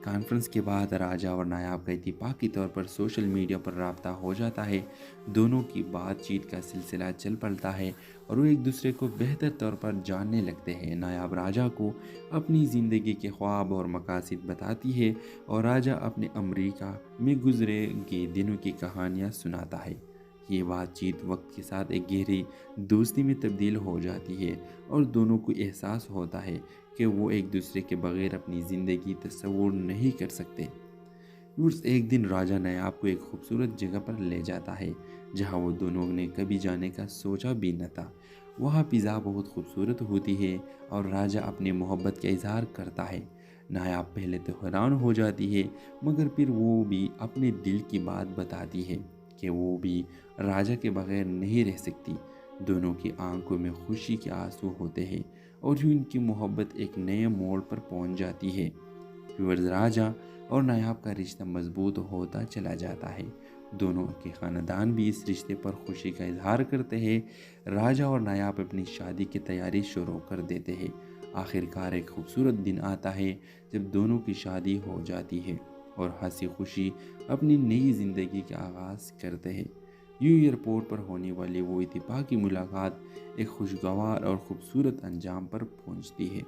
Conference کے بعد راجا اور نایاب کا اتفاقی طور پر سوشل میڈیا پر رابطہ ہو جاتا ہے۔ دونوں کی بات چیت کا سلسلہ چل پڑتا ہے اور وہ ایک دوسرے کو بہتر طور پر جاننے لگتے ہیں۔ نایاب راجا کو اپنی زندگی کے خواب اور مقاصد بتاتی ہے اور راجا اپنے امریکہ میں گزرے کے دنوں کی کہانیاں سناتا ہے۔ یہ بات چیت وقت کے ساتھ ایک گہری دوستی میں تبدیل ہو جاتی ہے اور دونوں کو احساس ہوتا ہے کہ وہ ایک دوسرے کے بغیر اپنی زندگی تصور نہیں کر سکتے۔ ایک دن راجا نایاب کو ایک خوبصورت جگہ پر لے جاتا ہے جہاں وہ دونوں نے کبھی جانے کا سوچا بھی نہ تھا۔ وہاں فضا بہت خوبصورت ہوتی ہے اور راجا اپنی محبت کا اظہار کرتا ہے۔ نایاب پہلے تو حیران ہو جاتی ہے مگر پھر وہ بھی اپنے دل کی بات بتاتی ہے کہ وہ بھی راجا کے بغیر نہیں رہ سکتی۔ دونوں کی آنکھوں میں خوشی کے آنسو ہوتے ہیں اور یوں ان کی محبت ایک نئے موڑ پر پہنچ جاتی ہے۔ راجا اور نایاب کا رشتہ مضبوط ہوتا چلا جاتا ہے۔ دونوں کے خاندان بھی اس رشتے پر خوشی کا اظہار کرتے ہیں۔ راجا اور نایاب اپنی شادی کی تیاری شروع کر دیتے ہیں۔ آخرکار ایک خوبصورت دن آتا ہے جب دونوں کی شادی ہو جاتی ہے اور ہنسی خوشی اپنی نئی زندگی کا آغاز کرتے ہیں۔ یوں ایئرپورٹ پر ہونے والی وہ اتفاقی ملاقات ایک خوشگوار اور خوبصورت انجام پر پہنچتی ہے۔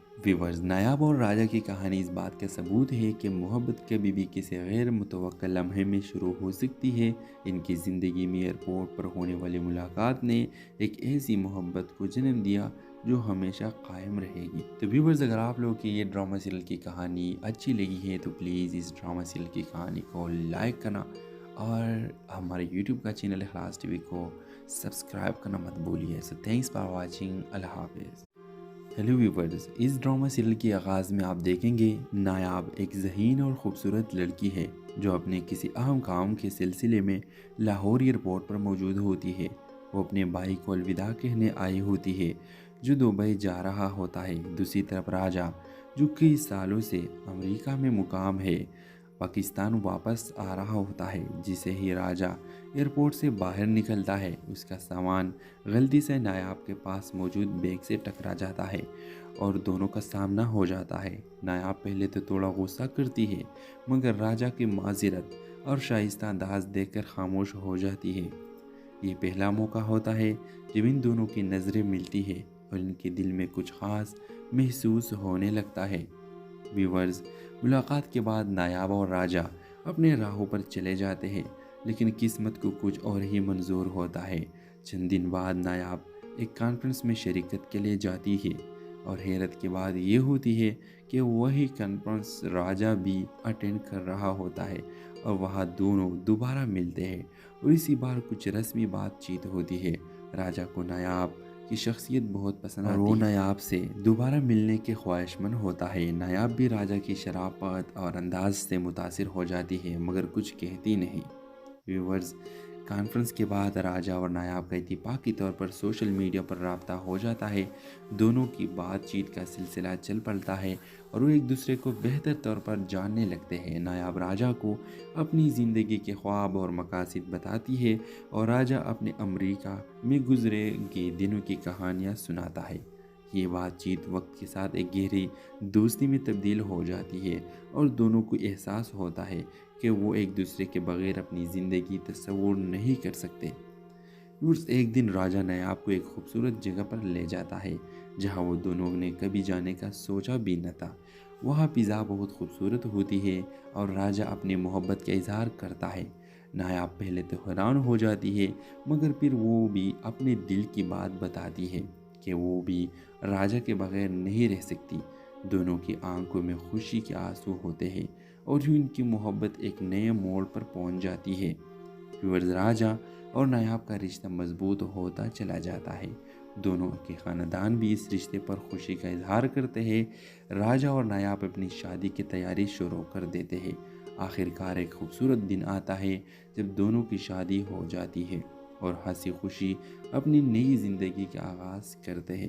نایاب اور راجا کی کہانی اس بات کا ثبوت ہے کہ محبت کبھی بھی کسی غیر متوقع لمحے میں شروع ہو سکتی ہے۔ ان کی زندگی میں ایئرپورٹ پر ہونے والی ملاقات نے ایک ایسی محبت کو جنم دیا جو ہمیشہ قائم رہے گی۔ تو ویورز، اگر آپ لوگوں کی یہ ڈرامہ سیریل کی کہانی اچھی لگی ہے تو پلیز اس ڈرامہ سیریل کی کہانی کو لائک کرنا اور ہمارے یوٹیوب کا چینل اخلاص ٹی وی کو سبسکرائب کرنا مت بھولیے۔ سو تھینکس فار واچنگ۔ اللہ حافظ۔ ہیلو ویورز، اس ڈرامہ سیریل کے آغاز میں آپ دیکھیں گے نایاب ایک ذہین اور خوبصورت لڑکی ہے جو اپنے کسی اہم کام کے سلسلے میں لاہور ایئرپورٹ پر موجود ہوتی ہے۔ وہ اپنے بھائی کو الوداع کہنے آئی ہوتی ہے جو دبئی جا رہا ہوتا ہے۔ دوسری طرف راجا جو کئی سالوں سے امریکہ میں مقام ہے پاکستان واپس آ رہا ہوتا ہے۔ جسے ہی راجا ایئرپورٹ سے باہر نکلتا ہے اس کا سامان غلطی سے نایاب کے پاس موجود بیگ سے ٹکرا جاتا ہے اور دونوں کا سامنا ہو جاتا ہے۔ نایاب پہلے تو تھوڑا غصہ کرتی ہے مگر راجا کی معذرت اور شائستہ انداز دیکھ کر خاموش ہو جاتی ہے۔ یہ پہلا موقع ہوتا ہے جب ان دونوں کی نظریں ملتی ہے اور ان کے دل میں کچھ خاص محسوس ہونے لگتا ہے۔ ویورز، ملاقات کے بعد نایاب اور راجا اپنے راہوں پر چلے جاتے ہیں لیکن قسمت کو کچھ اور ہی منظور ہوتا ہے۔ چند دن بعد نایاب ایک کانفرنس میں شرکت کے لیے جاتی ہے اور حیرت کی بات یہ ہوتی ہے کہ وہی کانفرنس راجا بھی اٹینڈ کر رہا ہوتا ہے اور وہاں دونوں دوبارہ ملتے ہیں اور اسی بار کچھ رسمی بات چیت ہوتی ہے۔ راجا کو نایاب کی شخصیت بہت پسند آتی ہے اور وہ نایاب سے دوبارہ ملنے کے خواہش مند ہوتا ہے۔ نایاب بھی راجا کی شرافت اور انداز سے متاثر ہو جاتی ہے مگر کچھ کہتی نہیں۔ ویورز، کانفرنس کے بعد راجا اور نایاب کا اتفاقی طور پر سوشل میڈیا پر رابطہ ہو جاتا ہے۔ دونوں کی بات چیت کا سلسلہ چل پڑتا ہے اور وہ ایک دوسرے کو بہتر طور پر جاننے لگتے ہیں۔ نایاب راجا کو اپنی زندگی کے خواب اور مقاصد بتاتی ہے اور راجا اپنے امریکہ میں گزرے کے دنوں کی کہانیاں سناتا ہے۔ یہ بات چیت وقت کے ساتھ ایک گہری دوستی میں تبدیل ہو جاتی ہے اور دونوں کو احساس ہوتا ہے کہ وہ ایک دوسرے کے بغیر اپنی زندگی تصور نہیں کر سکتے۔ ایک دن راجا نایاب کو ایک خوبصورت جگہ پر لے جاتا ہے جہاں وہ دونوں نے کبھی جانے کا سوچا بھی نہ تھا۔ وہاں فضا بہت خوبصورت ہوتی ہے اور راجا اپنی محبت کا اظہار کرتا ہے۔ نایاب پہلے تو حیران ہو جاتی ہے مگر پھر وہ بھی اپنے دل کی بات بتاتی ہے کہ وہ بھی راجا کے بغیر نہیں رہ سکتی۔ دونوں کی آنکھوں میں خوشی کے آنسو ہوتے ہیں اور یوں ان کی محبت ایک نئے موڑ پر پہنچ جاتی ہے۔ راجا اور نایاب کا رشتہ مضبوط ہوتا چلا جاتا ہے۔ دونوں کے خاندان بھی اس رشتے پر خوشی کا اظہار کرتے ہیں۔ راجا اور نایاب اپنی شادی کی تیاری شروع کر دیتے ہیں۔ آخرکار ایک خوبصورت دن آتا ہے جب دونوں کی شادی ہو جاتی ہے اور ہنسی خوشی اپنی نئی زندگی کا آغاز کرتے ہیں۔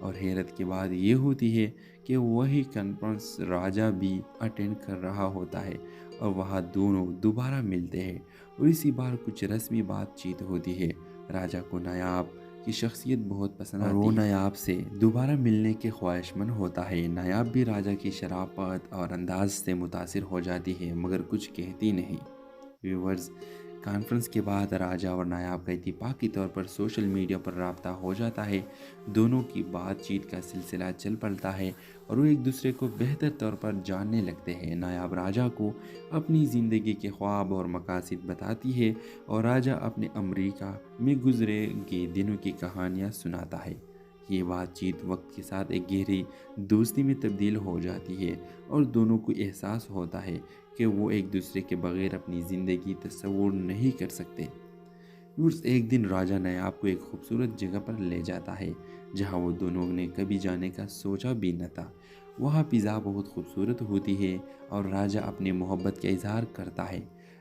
اور حیرت کی بات یہ ہوتی ہے کہ وہی کانفرنس راجا بھی اٹینڈ کر رہا ہوتا ہے اور وہاں دونوں دوبارہ ملتے ہیں اور اسی بار کچھ رسمی بات چیت ہوتی ہے۔ راجا کو نایاب کی شخصیت بہت پسند آتی ہے اور وہ نایاب سے دوبارہ ملنے کے خواہش مند ہوتا ہے۔ نایاب بھی راجا کی شرافت اور انداز سے متاثر ہو جاتی ہے مگر کچھ کہتی نہیں۔ ویورز، کانفرنس کے بعد راجا اور نایاب کا اتفاقی طور پر سوشل میڈیا پر رابطہ ہو جاتا ہے۔ دونوں کی بات چیت کا سلسلہ چل پڑتا ہے اور وہ ایک دوسرے کو بہتر طور پر جاننے لگتے ہیں۔ نایاب راجا کو اپنی زندگی کے خواب اور مقاصد بتاتی ہے اور راجا اپنے امریکہ میں گزرے کے دنوں کی کہانیاں سناتا ہے۔ یہ بات چیت وقت کے ساتھ ایک گہری دوستی میں تبدیل ہو جاتی ہے اور دونوں کو احساس ہوتا ہے کہ وہ ایک دوسرے کے بغیر اپنی زندگی تصور نہیں کر سکتے۔ ایک دن راجا نایاب کو ایک خوبصورت جگہ پر لے جاتا ہے جہاں وہ دونوں نے کبھی جانے کا سوچا بھی نہ تھا۔ وہاں فضا بہت خوبصورت ہوتی ہے اور راجا اپنی محبت کا اظہار کرتا ہے۔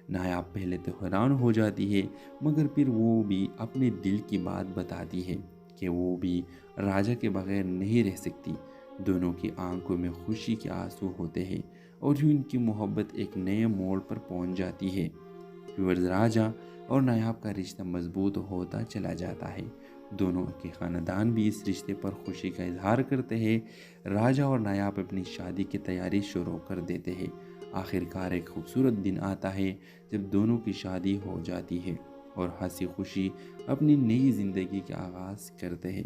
نایاب پہلے تو حیران ہو جاتی ہے مگر پھر وہ بھی اپنے دل کی بات بتاتی ہے کہ وہ بھی راجا کے بغیر نہیں رہ سکتی۔ دونوں کی آنکھوں میں خوشی کے آنسو ہوتے ہیں اور یوں ان کی محبت ایک نئے موڑ پر پہنچ جاتی ہے۔ راجا اور نایاب کا رشتہ مضبوط ہوتا چلا جاتا ہے۔ دونوں کے خاندان بھی اس رشتے پر خوشی کا اظہار کرتے ہیں۔ راجا اور نایاب اپنی شادی کی تیاری شروع کر دیتے ہیں۔ آخر کار ایک خوبصورت دن آتا ہے جب دونوں کی شادی ہو جاتی ہے اور ہنسی خوشی اپنی نئی زندگی کا آغاز کرتے ہیں۔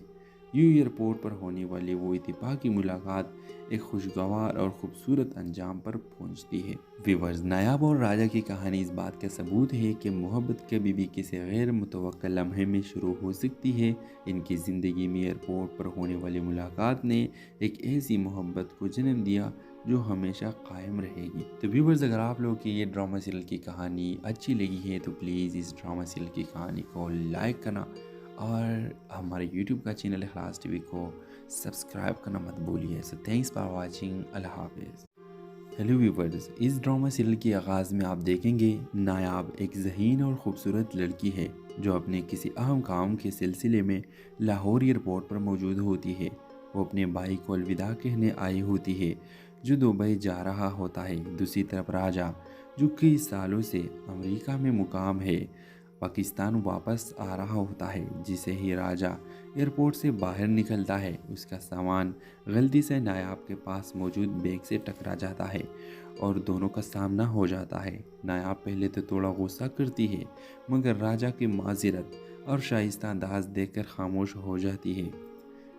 یوں ایئرپورٹ پر ہونے والی وہ اتفاقی ملاقات ایک خوشگوار اور خوبصورت انجام پر پہنچتی ہے۔ ویورز، نایاب اور راجا کی کہانی اس بات کا ثبوت ہے کہ محبت کبھی بھی کسی غیر متوقع لمحے میں شروع ہو سکتی ہے۔ ان کی زندگی میں ایئرپورٹ پر ہونے والی ملاقات نے ایک ایسی محبت کو جنم دیا جو ہمیشہ قائم رہے گی۔ تو ویورز، اگر آپ لوگوں کی یہ ڈرامہ سیریل کی کہانی اچھی لگی ہے تو پلیز اس ڈرامہ سیریل کی کہانی کو لائک کرنا اور ہمارے یوٹیوب کا چینل اخلاص ٹی وی کو سبسکرائب کرنا مت بھولیے۔ سو تھینکس فار واچنگ۔ اللہ حافظ۔ ہیلو ویورز، اس ڈرامہ سیریل کے آغاز میں آپ دیکھیں گے نایاب ایک ذہین اور خوبصورت لڑکی ہے جو اپنے کسی اہم کام کے سلسلے میں لاہور ایئرپورٹ پر موجود ہوتی ہے۔ وہ اپنے بھائی کو الوداع کہنے آئی ہوتی ہے جو دبئی جا رہا ہوتا ہے۔ دوسری طرف راجا جو کئی سالوں سے امریکہ میں مقام ہے پاکستان واپس آ رہا ہوتا ہے۔ جسے ہی راجا ایئرپورٹ سے باہر نکلتا ہے اس کا سامان غلطی سے نایاب کے پاس موجود بیگ سے ٹکرا جاتا ہے اور دونوں کا سامنا ہو جاتا ہے۔ نایاب پہلے تو تھوڑا غصہ کرتی ہے مگر راجا کی معذرت اور شائستہ انداز دیکھ کر خاموش ہو جاتی ہے۔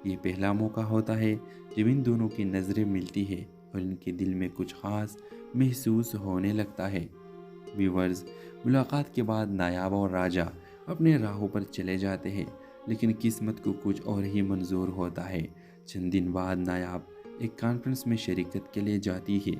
یہ پہلا موقع ہوتا ہے جب ان دونوں کی نظریں ملتی ہے اور ان کے دل میں کچھ خاص محسوس ہونے لگتا ہے۔ ویورز، ملاقات کے بعد نایاب اور راجا اپنے راہوں پر چلے جاتے ہیں لیکن قسمت کو کچھ اور ہی منظور ہوتا ہے۔ چند دن بعد نایاب ایک کانفرنس میں شرکت کے لیے جاتی ہے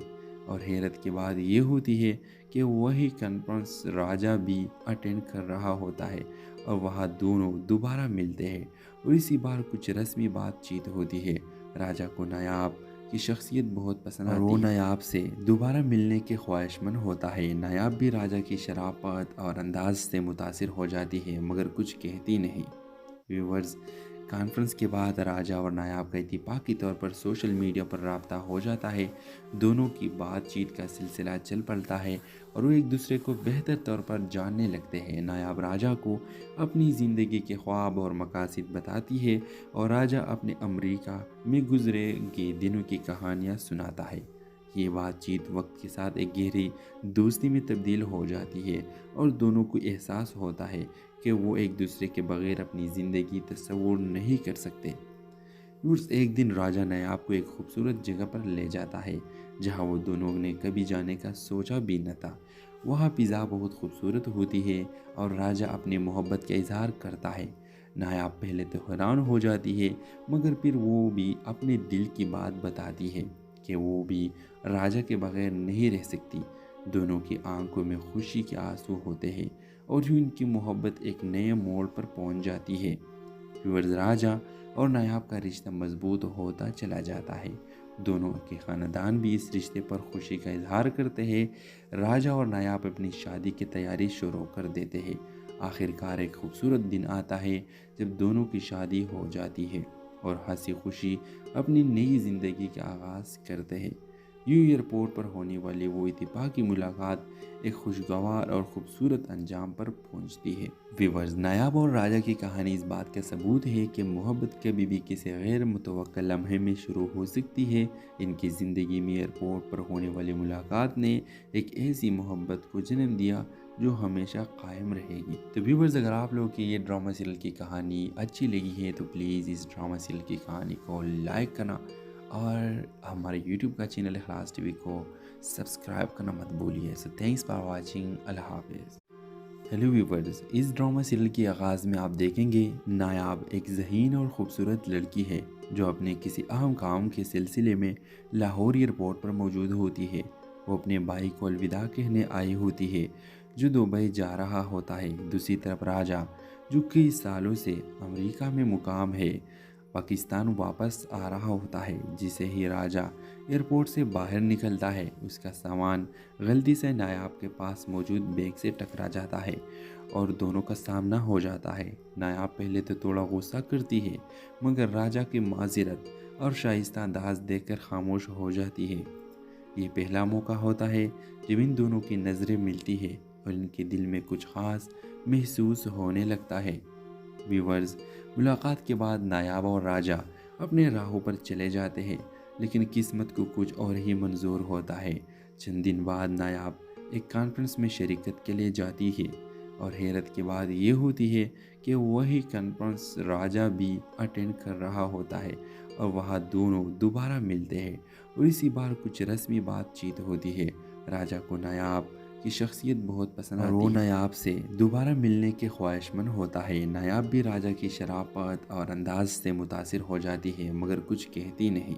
اور حیرت کی بات یہ ہوتی ہے کہ وہی کانفرنس راجا بھی اٹینڈ کر رہا ہوتا ہے اور وہاں دونوں دوبارہ ملتے ہیں اور اسی بار کچھ رسمی بات چیت ہوتی ہے۔ راجا کو نایاب کی شخصیت بہت پسند آتی ہے اور وہ نایاب سے دوبارہ ملنے کے خواہش مند ہوتا ہے۔ نایاب بھی راجا کی شرافت اور انداز سے متاثر ہو جاتی ہے مگر کچھ کہتی نہیں۔ ویورز، کانفرنس کے بعد راجا اور نایاب کا اتفاقی طور پر سوشل میڈیا پر رابطہ ہو جاتا ہے۔ دونوں کی بات چیت کا سلسلہ چل پڑتا ہے اور وہ ایک دوسرے کو بہتر طور پر جاننے لگتے ہیں۔ نایاب راجا کو اپنی زندگی کے خواب اور مقاصد بتاتی ہے اور راجا اپنے امریکہ میں گزرے کے دنوں کی کہانیاں سناتا ہے۔ یہ بات چیت وقت کے ساتھ ایک گہری دوستی میں تبدیل ہو جاتی ہے اور دونوں کو احساس ہوتا ہے کہ وہ ایک دوسرے کے بغیر اپنی زندگی تصور نہیں کر سکتے۔ ایک دن راجا نایاب کو ایک خوبصورت جگہ پر لے جاتا ہے جہاں وہ دونوں نے کبھی جانے کا سوچا بھی نہ تھا۔ وہاں فضا بہت خوبصورت ہوتی ہے اور راجا اپنی محبت کا اظہار کرتا ہے۔ نایاب پہلے تو حیران ہو جاتی ہے مگر پھر وہ بھی اپنے دل کی بات بتاتی ہے کہ وہ بھی راجا کے بغیر نہیں رہ سکتی۔ دونوں کی آنکھوں میں خوشی کے آنسو ہوتے ہیں اور یوں ان کی محبت ایک نئے موڑ پر پہنچ جاتی ہے۔ راجا اور نایاب کا رشتہ مضبوط ہوتا چلا جاتا ہے۔ دونوں کے خاندان بھی اس رشتے پر خوشی کا اظہار کرتے ہیں۔ راجا اور نایاب اپنی شادی کی تیاری شروع کر دیتے ہیں۔ آخر کار ایک خوبصورت دن آتا ہے جب دونوں کی شادی ہو جاتی ہے۔ اور ہنسی خوشی اپنی نئی زندگی کا آغاز کرتے ہیں۔ یوں ایئرپورٹ پر ہونے والی وہ اتفاقی ملاقات ایک خوشگوار اور خوبصورت انجام پر پہنچتی ہے۔ ویورز، نایاب اور راجہ کی کہانی اس بات کا ثبوت ہے کہ محبت کبھی بھی کسی غیر متوقع لمحے میں شروع ہو سکتی ہے۔ ان کی زندگی میں ایئرپورٹ پر ہونے والی ملاقات نے ایک ایسی محبت کو جنم دیا جو ہمیشہ قائم رہے گی۔ تو ویورز، اگر آپ لوگوں کی یہ ڈرامہ سیریل کی کہانی اچھی لگی ہے تو پلیز اس ڈرامہ سیریل کی کہانی کو لائک کرنا اور ہمارے یوٹیوب کا چینل اخلاص ٹی وی کو سبسکرائب کرنا مت بھولیے۔ سو تھینکس فار واچنگ۔ اللہ حافظ۔ ہیلو ویورز، اس ڈرامہ سیریل کے آغاز میں آپ دیکھیں گے نایاب ایک ذہین اور خوبصورت لڑکی ہے جو اپنے کسی اہم کام کے سلسلے میں لاہور ایئرپورٹ پر موجود ہوتی ہے۔ وہ اپنے بھائی کو الوداع کہنے آئی ہوتی ہے جو دبئی جا رہا ہوتا ہے۔ دوسری طرف راجہ، جو کئی سالوں سے امریکہ میں مقام ہے، پاکستان واپس آ رہا ہوتا ہے۔ جسے ہی راجہ ایئرپورٹ سے باہر نکلتا ہے، اس کا سامان غلطی سے نایاب کے پاس موجود بیگ سے ٹکرا جاتا ہے اور دونوں کا سامنا ہو جاتا ہے۔ نایاب پہلے تو تھوڑا غصہ کرتی ہے مگر راجہ کی معذرت اور شائستہ انداز دیکھ کر خاموش ہو جاتی ہے۔ یہ پہلا موقع ہوتا ہے جب ان دونوں کی نظریں ملتی ہے اور ان کے دل میں کچھ خاص محسوس ہونے لگتا ہے۔ ویورز، ملاقات کے بعد نایاب اور راجہ اپنے راہوں پر چلے جاتے ہیں لیکن قسمت کو کچھ اور ہی منظور ہوتا ہے۔ چند دن بعد نایاب ایک کانفرنس میں شرکت کے لیے جاتی ہے اور حیرت کی بات یہ ہوتی ہے کہ وہی کانفرنس راجہ بھی اٹینڈ کر رہا ہوتا ہے اور وہاں دونوں دوبارہ ملتے ہیں اور اسی بار کچھ رسمی بات چیت ہوتی ہے۔ راجہ کو نایاب کی شخصیت بہت پسند آتی ہے اور وہ نایاب سے دوبارہ ملنے کے خواہش مند ہوتا ہے۔ نایاب بھی راجہ کی شرافت اور انداز سے متاثر ہو جاتی ہے مگر کچھ کہتی نہیں۔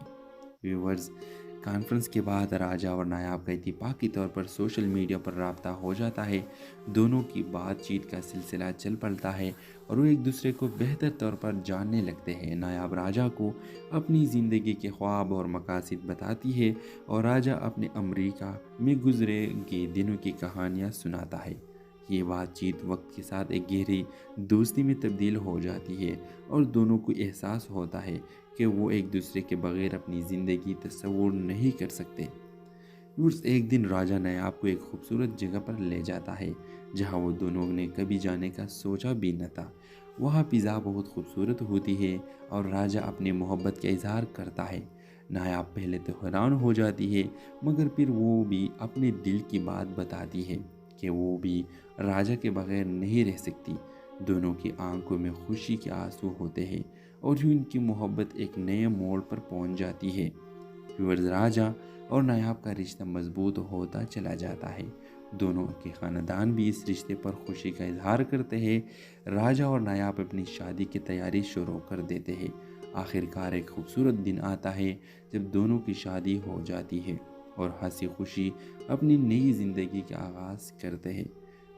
ویورز، کانفرنس کے بعد راجہ اور نایاب کا اتفاقی طور پر سوشل میڈیا پر رابطہ ہو جاتا ہے۔ دونوں کی بات چیت کا سلسلہ چل پڑتا ہے اور وہ ایک دوسرے کو بہتر طور پر جاننے لگتے ہیں۔ نایاب راجہ کو اپنی زندگی کے خواب اور مقاصد بتاتی ہے اور راجہ اپنے امریکہ میں گزرے کے دنوں کی کہانیاں سناتا ہے۔ یہ بات چیت وقت کے ساتھ ایک گہری دوستی میں تبدیل ہو جاتی ہے اور دونوں کو احساس ہوتا ہے کہ وہ ایک دوسرے کے بغیر اپنی زندگی تصور نہیں کر سکتے۔ ایک دن راجہ نایاب کو ایک خوبصورت جگہ پر لے جاتا ہے جہاں وہ دونوں نے کبھی جانے کا سوچا بھی نہ تھا۔ وہاں فضا بہت خوبصورت ہوتی ہے اور راجہ اپنی محبت کا اظہار کرتا ہے۔ نایاب پہلے تو حیران ہو جاتی ہے مگر پھر وہ بھی اپنے دل کی بات بتاتی ہے کہ وہ بھی راجہ کے بغیر نہیں رہ سکتی۔ دونوں کی آنکھوں میں خوشی کے آنسو ہوتے ہیں اور یوں ان کی محبت ایک نئے موڑ پر پہنچ جاتی ہے۔ راجہ اور نایاب کا رشتہ مضبوط ہوتا چلا جاتا ہے۔ دونوں کے خاندان بھی اس رشتے پر خوشی کا اظہار کرتے ہیں۔ راجہ اور نایاب اپنی شادی کی تیاری شروع کر دیتے ہیں۔ آخرکار ایک خوبصورت دن آتا ہے جب دونوں کی شادی ہو جاتی ہے اور ہنسی خوشی اپنی نئی زندگی کا آغاز کرتے ہیں۔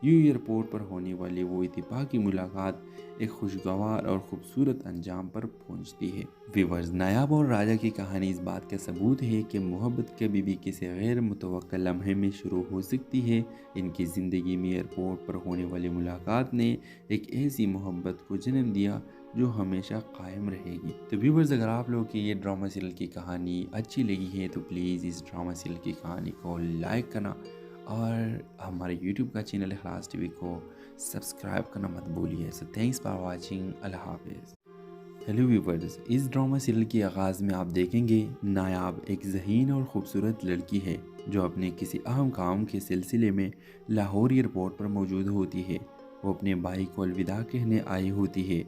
یوں ایئرپورٹ پر ہونے والی وہ اتفاقی ملاقات ایک خوشگوار اور خوبصورت انجام پر پہنچتی ہے۔ ویورز، نایاب اور راجہ کی کہانی اس بات کا ثبوت ہے کہ محبت کبھی بھی کسی غیر متوقع لمحے میں شروع ہو سکتی ہے۔ ان کی زندگی میں ایئرپورٹ پر ہونے والی ملاقات نے ایک ایسی محبت کو جنم دیا جو ہمیشہ قائم رہے گی۔ تو ویورز، اگر آپ لوگوں کی یہ ڈرامہ سیریل کی کہانی اچھی لگی ہے تو پلیز اس ڈرامہ سیریل کی کہانی کو لائک کرنا اور ہمارے یوٹیوب کا چینل اخلاص ٹی وی کو سبسکرائب کرنا مت بھولیے۔ سو تھینکس فار واچنگ۔ اللہ حافظ۔ ہیلو ویورز، اس ڈرامہ سیریل کے آغاز میں آپ دیکھیں گے نایاب ایک ذہین اور خوبصورت لڑکی ہے جو اپنے کسی اہم کام کے سلسلے میں لاہور ایئرپورٹ پر موجود ہوتی ہے۔ وہ اپنے بھائی کو الوداع کہنے آئی ہوتی ہے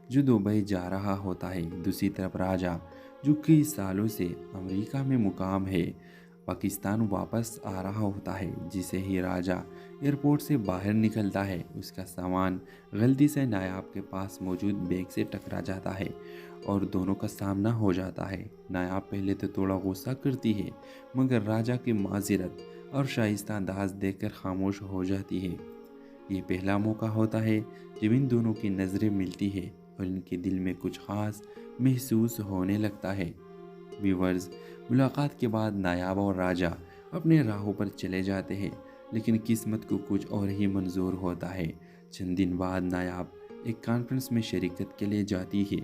جو دبئی جا رہا ہوتا ہے۔ دوسری طرف راجہ، جو کئی سالوں سے امریکہ میں مقام ہے، پاکستان واپس آ رہا ہوتا ہے۔ جسے ہی راجہ ایئرپورٹ سے باہر نکلتا ہے، اس کا سامان غلطی سے نایاب کے پاس موجود بیگ سے ٹکرا جاتا ہے اور دونوں کا سامنا ہو جاتا ہے۔ نایاب پہلے تو تھوڑا غصہ کرتی ہے مگر راجہ کی معذرت اور شائستہ انداز دیکھ کر خاموش ہو جاتی ہے۔ یہ پہلا موقع ہوتا ہے جب ان دونوں کی نظریں ملتی ہے اور ان کے دل میں کچھ خاص محسوس ہونے لگتا ہے۔ ویورز، ملاقات کے بعد نایاب اور راجہ اپنے راہوں پر چلے جاتے ہیں لیکن قسمت کو کچھ اور ہی منظور ہوتا ہے۔ چند دن بعد نایاب ایک کانفرنس میں شرکت کے لیے جاتی ہے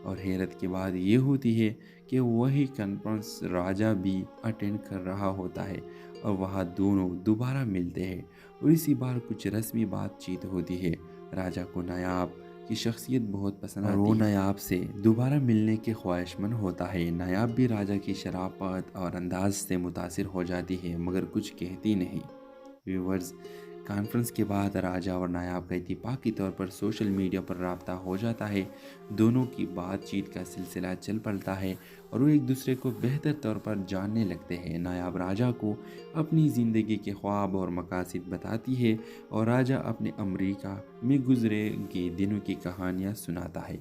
اور حیرت کی بات یہ ہوتی ہے کہ وہی کانفرنس راجا بھی اٹینڈ کر رہا ہوتا ہے اور وہاں دونوں دوبارہ ملتے ہیں اور اسی بار کچھ رسمی بات چیت ہوتی ہے۔ راجا کو نایاب کی شخصیت بہت پسند آتی ہے اور وہ نایاب سے دوبارہ ملنے کے خواہش مند ہوتا ہے۔ نایاب بھی راجا کی شرافت اور انداز سے متاثر ہو جاتی ہے مگر کچھ کہتی نہیں۔ ویورز، کانفرنس کے بعد راجا اور نایاب کا اتفاقی طور پر سوشل میڈیا پر رابطہ ہو جاتا ہے۔ دونوں کی بات چیت کا سلسلہ چل پڑتا ہے اور وہ ایک دوسرے کو بہتر طور پر جاننے لگتے ہیں۔ نایاب راجا کو اپنی زندگی کے خواب اور مقاصد بتاتی ہے اور راجا اپنے امریکہ میں گزرے گئے دنوں کی کہانیاں سناتا ہے۔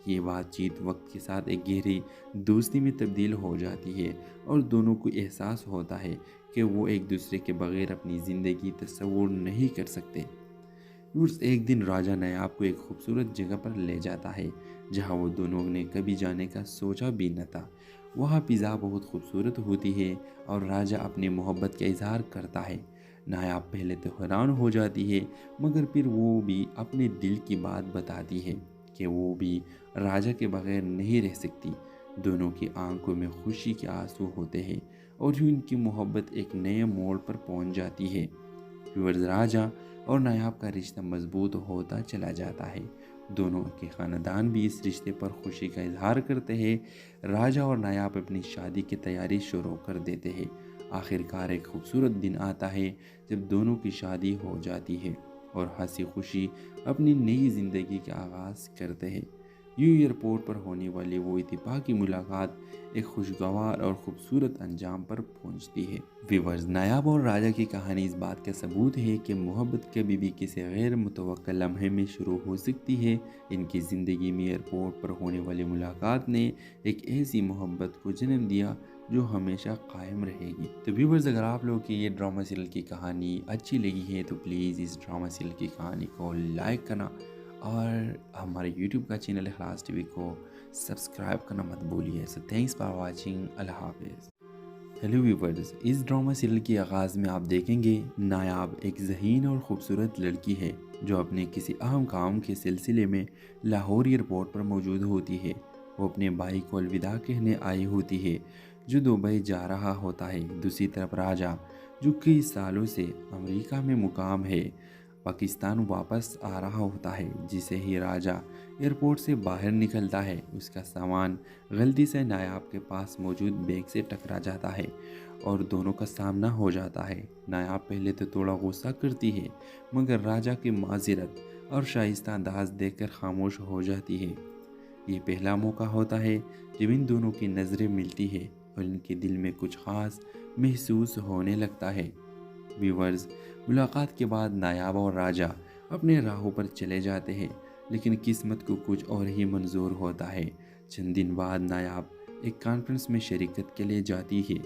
یہ بات چیت وقت کے ساتھ ایک گہری دوستی میں تبدیل ہو جاتی ہے اور دونوں کو احساس ہوتا ہے کہ وہ ایک دوسرے کے بغیر اپنی زندگی تصور نہیں کر سکتے۔ ایک دن راجا نایاب کو ایک خوبصورت جگہ پر لے جاتا ہے جہاں وہ دونوں نے کبھی جانے کا سوچا بھی نہ تھا۔ وہاں فضا بہت خوبصورت ہوتی ہے اور راجا اپنی محبت کا اظہار کرتا ہے۔ نایاب پہلے تو حیران ہو جاتی ہے مگر پھر وہ بھی اپنے دل کی بات بتاتی ہے کہ وہ بھی راجا کے بغیر نہیں رہ سکتی۔ دونوں کی آنکھوں میں خوشی کے آنسو ہوتے ہیں اور یوں ان کی محبت ایک نئے موڑ پر پہنچ جاتی ہے۔ راجا اور نایاب کا رشتہ مضبوط ہوتا چلا جاتا ہے۔ دونوں کے خاندان بھی اس رشتے پر خوشی کا اظہار کرتے ہیں۔ راجا اور نایاب اپنی شادی کی تیاری شروع کر دیتے ہیں۔ آخر کار ایک خوبصورت دن آتا ہے جب دونوں کی شادی ہو جاتی ہے اور ہنسی خوشی اپنی نئی زندگی کا آغاز کرتے ہیں۔ یوں ایئرپورٹ پر ہونے والی وہ اتفاقی ملاقات ایک خوشگوار اور خوبصورت انجام پر پہنچتی ہے۔ ویورز، نایاب اور راجا کی کہانی اس بات کا ثبوت ہے کہ محبت کبھی بھی کسی غیر متوقع لمحے میں شروع ہو سکتی ہے۔ ان کی زندگی میں ایئرپورٹ پر ہونے والی ملاقات نے ایک ایسی محبت کو جنم دیا جو ہمیشہ قائم رہے گی۔ تو ویورز، اگر آپ لوگوں کی یہ ڈرامہ سیریل کی کہانی اچھی لگی ہے تو پلیز اس ڈرامہ سیریل کی کہانی کو لائک کرنا اور ہمارے یوٹیوب کا چینل اخلاص ٹی وی کو سبسکرائب کرنا مت بھولیے۔ سو تھینکس فار واچنگ۔ اللہ حافظ۔ ہیلو ویورز، اس ڈرامہ سیریل کے آغاز میں آپ دیکھیں گے نایاب ایک ذہین اور خوبصورت لڑکی ہے جو اپنے کسی اہم کام کے سلسلے میں لاہور ایئرپورٹ پر موجود ہوتی ہے۔ وہ اپنے بھائی کو الوداع کہنے آئی ہوتی ہے جو دبئی جا رہا ہوتا ہے۔ دوسری طرف راجا جو کئی سالوں سے امریکہ میں مقام ہے پاکستان واپس آ رہا ہوتا ہے۔ جسے ہی راجا ایئرپورٹ سے باہر نکلتا ہے اس کا سامان غلطی سے نایاب کے پاس موجود بیگ سے ٹکرا جاتا ہے اور دونوں کا سامنا ہو جاتا ہے۔ نایاب پہلے تو تھوڑا غصہ کرتی ہے مگر راجا کی معذرت اور شائستہ انداز دیکھ کر خاموش ہو جاتی ہے۔ یہ پہلا موقع ہوتا ہے جب ان دونوں کی نظریں ملتی ہے اور ان کے دل میں کچھ خاص محسوس ہونے لگتا ہے۔ ویورز، ملاقات کے بعد نایاب اور راجا اپنے راہوں پر چلے جاتے ہیں لیکن قسمت کو کچھ اور ہی منظور ہوتا ہے۔ چند دن بعد نایاب ایک کانفرنس میں شرکت کے لیے جاتی ہے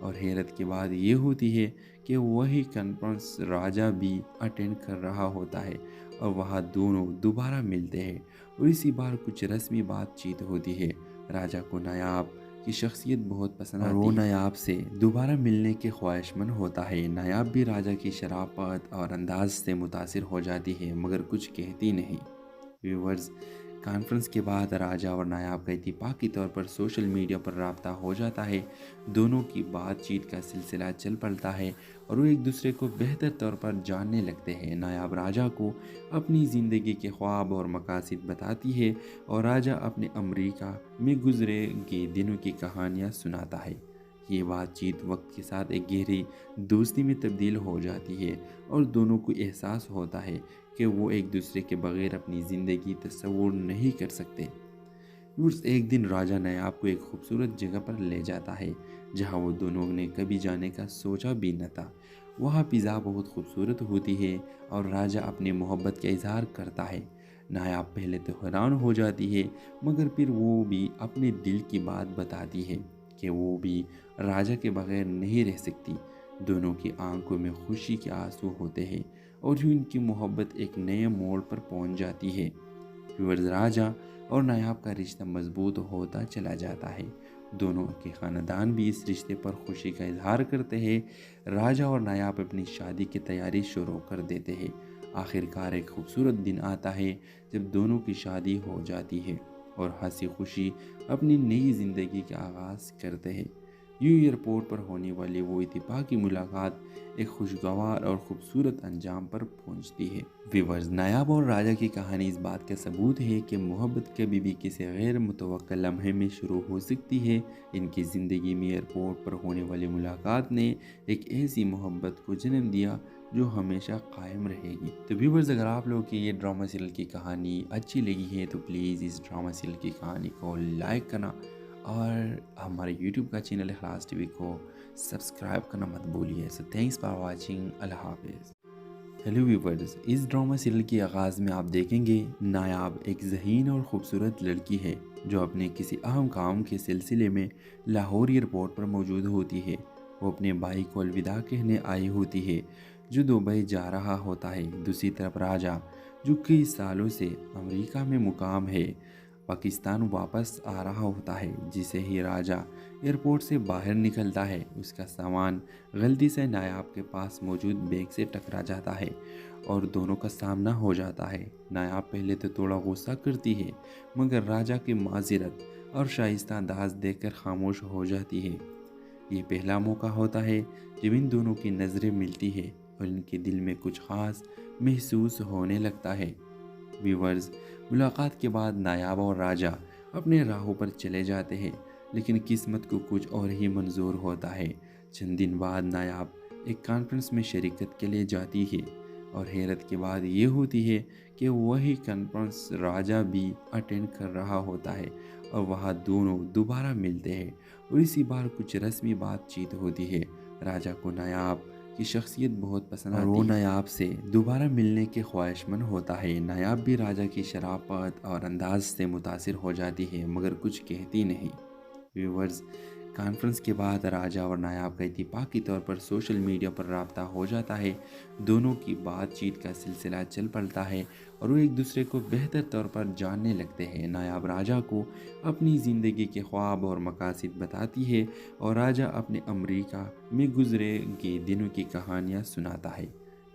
اور حیرت کی بات یہ ہوتی ہے کہ وہی کانفرنس راجا بھی اٹینڈ کر رہا ہوتا ہے اور وہاں دونوں دوبارہ ملتے ہیں اور اسی بار کچھ رسمی بات چیت ہوتی ہے۔ راجا کو نایاب کی شخصیت بہت پسند آتی ہے اور وہ نایاب سے دوبارہ ملنے کے خواہش مند ہوتا ہے۔ نایاب بھی راجا کی شرافت اور انداز سے متاثر ہو جاتی ہے مگر کچھ کہتی نہیں۔ ویورز، کانفرنس کے بعد راجا اور نایاب کا اتفاقی طور پر سوشل میڈیا پر رابطہ ہو جاتا ہے۔ دونوں کی بات چیت کا سلسلہ چل پڑتا ہے اور وہ ایک دوسرے کو بہتر طور پر جاننے لگتے ہیں۔ نایاب راجا کو اپنی زندگی کے خواب اور مقاصد بتاتی ہے اور راجا اپنے امریکہ میں گزرے گئے دنوں کی کہانیاں سناتا ہے۔ یہ بات چیت وقت کے ساتھ ایک گہری دوستی میں تبدیل ہو جاتی ہے اور دونوں کو احساس ہوتا ہے کہ وہ ایک دوسرے کے بغیر اپنی زندگی تصور نہیں کر سکتے۔ ایک دن راجا نایاب کو ایک خوبصورت جگہ پر لے جاتا ہے جہاں وہ دونوں نے کبھی جانے کا سوچا بھی نہ تھا۔ وہاں فضا بہت خوبصورت ہوتی ہے اور راجا اپنی محبت کا اظہار کرتا ہے۔ نایاب پہلے تو حیران ہو جاتی ہے مگر پھر وہ بھی اپنے دل کی بات بتاتی ہے کہ وہ بھی راجا کے بغیر نہیں رہ سکتی۔ دونوں کی آنکھوں میں خوشی کے آنسو ہوتے ہیں اور یوں ان کی محبت ایک نئے موڑ پر پہنچ جاتی ہے۔ راجا اور نایاب کا رشتہ مضبوط ہوتا چلا جاتا ہے۔ دونوں کے خاندان بھی اس رشتے پر خوشی کا اظہار کرتے ہیں۔ راجا اور نایاب اپنی شادی کی تیاری شروع کر دیتے ہیں۔ آخر کار ایک خوبصورت دن آتا ہے جب دونوں کی شادی ہو جاتی ہے۔ اور ہنسی خوشی اپنی نئی زندگی کا آغاز کرتے ہیں۔ یوں ایئرپورٹ پر ہونے والی وہ اتفاقی ملاقات ایک خوشگوار اور خوبصورت انجام پر پہنچتی ہے۔ ویورز، نایاب اور راجہ کی کہانی اس بات کا ثبوت ہے کہ محبت کبھی بھی کسی غیر متوقع لمحے میں شروع ہو سکتی ہے۔ ان کی زندگی میں ایئرپورٹ پر ہونے والی ملاقات نے ایک ایسی محبت کو جنم دیا جو ہمیشہ قائم رہے گی۔ تو ویورز، اگر آپ لوگوں کی یہ ڈرامہ سیریل کی کہانی اچھی لگی ہے تو پلیز اس ڈرامہ سیریل کی کہانی کو لائک کرنا اور ہمارے یوٹیوب کا چینل اخلاص ٹی وی کو سبسکرائب کرنا مت بھولیے۔ سو تھینکس فار واچنگ، اللہ حافظ۔ ہیلو ویورز، اس ڈرامہ سیریل کے آغاز میں آپ دیکھیں گے نایاب ایک ذہین اور خوبصورت لڑکی ہے جو اپنے کسی اہم کام کے سلسلے میں لاہور ایئرپورٹ پر موجود ہوتی ہے۔ وہ اپنے بھائی کو الوداع کہنے آئی ہوتی ہے جو دبئی جا رہا ہوتا ہے۔ دوسری طرف راجہ، جو کئی سالوں سے امریکہ میں مقام ہے، پاکستان واپس آ رہا ہوتا ہے۔ جسے ہی راجہ ایئرپورٹ سے باہر نکلتا ہے، اس کا سامان غلطی سے نایاب کے پاس موجود بیگ سے ٹکرا جاتا ہے اور دونوں کا سامنا ہو جاتا ہے۔ نایاب پہلے تو تھوڑا غصہ کرتی ہے مگر راجہ کی معذرت اور شائستہ انداز دیکھ کر خاموش ہو جاتی ہے۔ یہ پہلا موقع ہوتا ہے جب ان دونوں کی نظریں ملتی ہے اور ان کے دل میں کچھ خاص محسوس ہونے لگتا ہے۔ ویورز، ملاقات کے بعد نایاب اور راجہ اپنے راہوں پر چلے جاتے ہیں لیکن قسمت کو کچھ اور ہی منظور ہوتا ہے۔ چند دن بعد نایاب ایک کانفرنس میں شرکت کے لیے جاتی ہے اور حیرت کی بات یہ ہوتی ہے کہ وہی کانفرنس راجہ بھی اٹینڈ کر رہا ہوتا ہے اور وہاں دونوں دوبارہ ملتے ہیں اور اسی بار کچھ رسمی بات چیت ہوتی ہے۔ راجہ کو نایاب کی شخصیت بہت پسند آتی ہے اور وہ نایاب سے دوبارہ ملنے کے خواہشمند ہوتا ہے۔ نایاب بھی راجہ کی شرافت اور انداز سے متاثر ہو جاتی ہے مگر کچھ کہتی نہیں۔ ویورز، کانفرنس کے بعد راجہ اور نایاب کا اتفاقی طور پر سوشل میڈیا پر رابطہ ہو جاتا ہے۔ دونوں کی بات چیت کا سلسلہ چل پڑتا ہے اور وہ ایک دوسرے کو بہتر طور پر جاننے لگتے ہیں۔ نایاب راجہ کو اپنی زندگی کے خواب اور مقاصد بتاتی ہے اور راجہ اپنے امریکہ میں گزرے کے دنوں کی کہانیاں سناتا ہے۔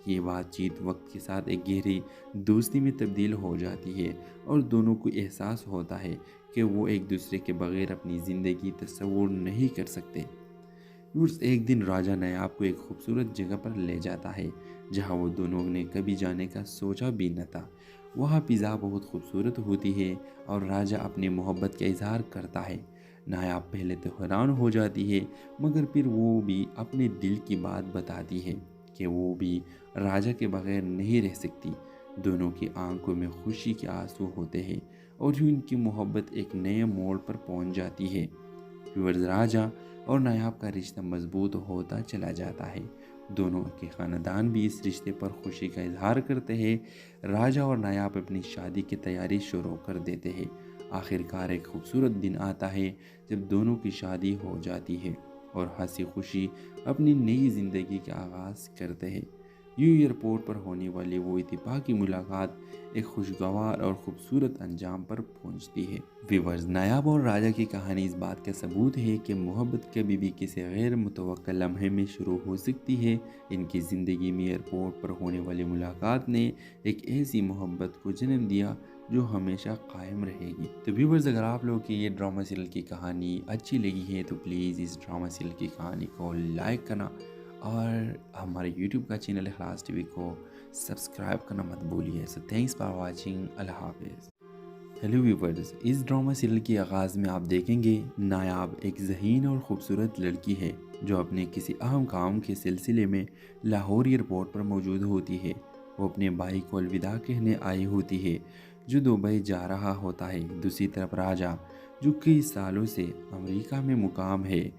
یہ بات چیت وقت کے ساتھ ایک گہری دوستی میں تبدیل ہو جاتی ہے اور دونوں کو احساس ہوتا ہے کہ وہ ایک دوسرے کے بغیر اپنی زندگی تصور نہیں کر سکتے۔ ایک دن راجہ نایاب کو ایک خوبصورت جگہ پر لے جاتا ہے جہاں وہ دونوں نے کبھی جانے کا سوچا بھی نہ تھا۔ وہاں فضا بہت خوبصورت ہوتی ہے اور راجہ اپنی محبت کا اظہار کرتا ہے۔ نایاب پہلے تو حیران ہو جاتی ہے مگر پھر وہ بھی اپنے دل کی بات بتاتی ہے کہ وہ بھی راجہ کے بغیر نہیں رہ سکتی۔ دونوں کی آنکھوں میں خوشی کے آنسو ہوتے ہیں اور یوں ان کی محبت ایک نئے موڑ پر پہنچ جاتی ہے۔ راجہ اور نایاب کا رشتہ مضبوط ہوتا چلا جاتا ہے۔ دونوں کے خاندان بھی اس رشتے پر خوشی کا اظہار کرتے ہیں۔ راجہ اور نایاب اپنی شادی کی تیاری شروع کر دیتے ہیں۔ آخر کار ایک خوبصورت دن آتا ہے جب دونوں کی شادی ہو جاتی ہے اور ہنسی خوشی اپنی نئی زندگی کا آغاز کرتے ہیں۔ یوں ایئرپورٹ پر ہونے والی وہ اتفاقی ملاقات ایک خوشگوار اور خوبصورت انجام پر پہنچتی ہے۔ ویورز، نایاب اور راجہ کی کہانی اس بات کا ثبوت ہے کہ محبت کبھی بھی کسی غیر متوقع لمحے میں شروع ہو سکتی ہے۔ ان کی زندگی میں ایئرپورٹ پر ہونے والی ملاقات نے ایک ایسی محبت کو جنم دیا جو ہمیشہ قائم رہے گی۔ تو ویورز، اگر آپ لوگوں کی یہ ڈرامہ سیریل کی کہانی اچھی لگی ہے تو پلیز اس ڈرامہ سیریل کی کہانی کو لائک کرنا اور ہمارے یوٹیوب کا چینل اخلاص ٹی وی کو سبسکرائب کرنا مت بھولیے۔ سو تھینکس فار واچنگ، اللہ حافظ۔ ہیلو ویورز، اس ڈرامہ سیریل کے آغاز میں آپ دیکھیں گے نایاب ایک ذہین اور خوبصورت لڑکی ہے جو اپنے کسی اہم کام کے سلسلے میں لاہور ایئرپورٹ پر موجود ہوتی ہے۔ وہ اپنے بھائی کو الوداع کہنے آئی ہوتی ہے جو دبئی جا رہا ہوتا ہے۔ دوسری طرف راجہ، جو کئی سالوں سے امریکہ میں مقام ہے،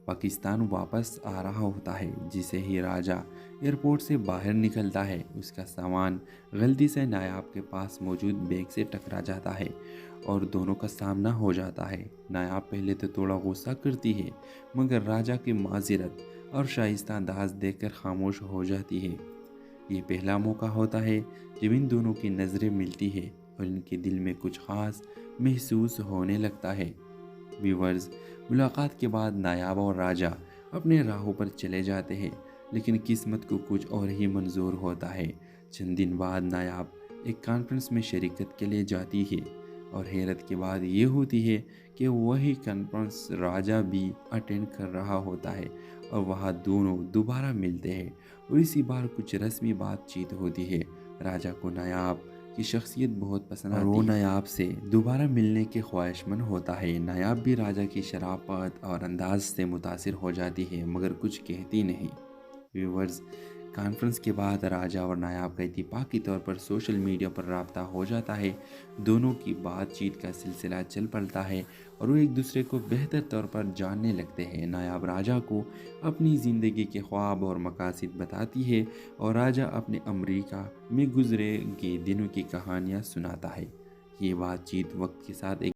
پاکستان واپس آ رہا ہوتا ہے۔ جسے ہی راجہ ایئرپورٹ سے باہر نکلتا ہے، اس کا سامان غلطی سے نایاب کے پاس موجود بیگ سے ٹکرا جاتا ہے اور دونوں کا سامنا ہو جاتا ہے۔ نایاب پہلے تو تھوڑا غصہ کرتی ہے مگر راجہ کی معذرت اور شائستہ انداز دیکھ کر خاموش ہو جاتی ہے۔ یہ پہلا موقع ہوتا ہے جب ان دونوں کی نظریں ملتی ہے اور ان کے دل میں کچھ خاص محسوس ہونے لگتا ہے۔ ویورز، ملاقات کے بعد نایاب اور راجہ اپنے راہوں پر چلے جاتے ہیں لیکن قسمت کو کچھ اور ہی منظور ہوتا ہے۔ چند دن بعد نایاب ایک کانفرنس میں شرکت کے لیے جاتی ہے اور حیرت کی بات یہ ہوتی ہے کہ وہی کانفرنس راجا بھی اٹینڈ کر رہا ہوتا ہے اور وہاں دونوں دوبارہ ملتے ہیں اور اسی بار کچھ رسمی بات چیت ہوتی ہے۔ راجا کو نایاب کی شخصیت بہت پسند آتی ہے اور وہ نایاب سے دوبارہ ملنے کے خواہش مند ہوتا ہے۔ نایاب بھی راجا کی شرافت اور انداز سے متاثر ہو جاتی ہے مگر کچھ کہتی نہیں۔ ویورز، کانفرنس کے بعد راجا اور نایاب کا اتفاقی طور پر سوشل میڈیا پر رابطہ ہو جاتا ہے۔ دونوں کی بات چیت کا سلسلہ چل پڑتا ہے اور وہ ایک دوسرے کو بہتر طور پر جاننے لگتے ہیں۔ نایاب راجا کو اپنی زندگی کے خواب اور مقاصد بتاتی ہے اور راجا اپنے امریکہ میں گزرے گئے دنوں کی کہانیاں سناتا ہے۔ یہ بات چیت وقت کے ساتھ ایک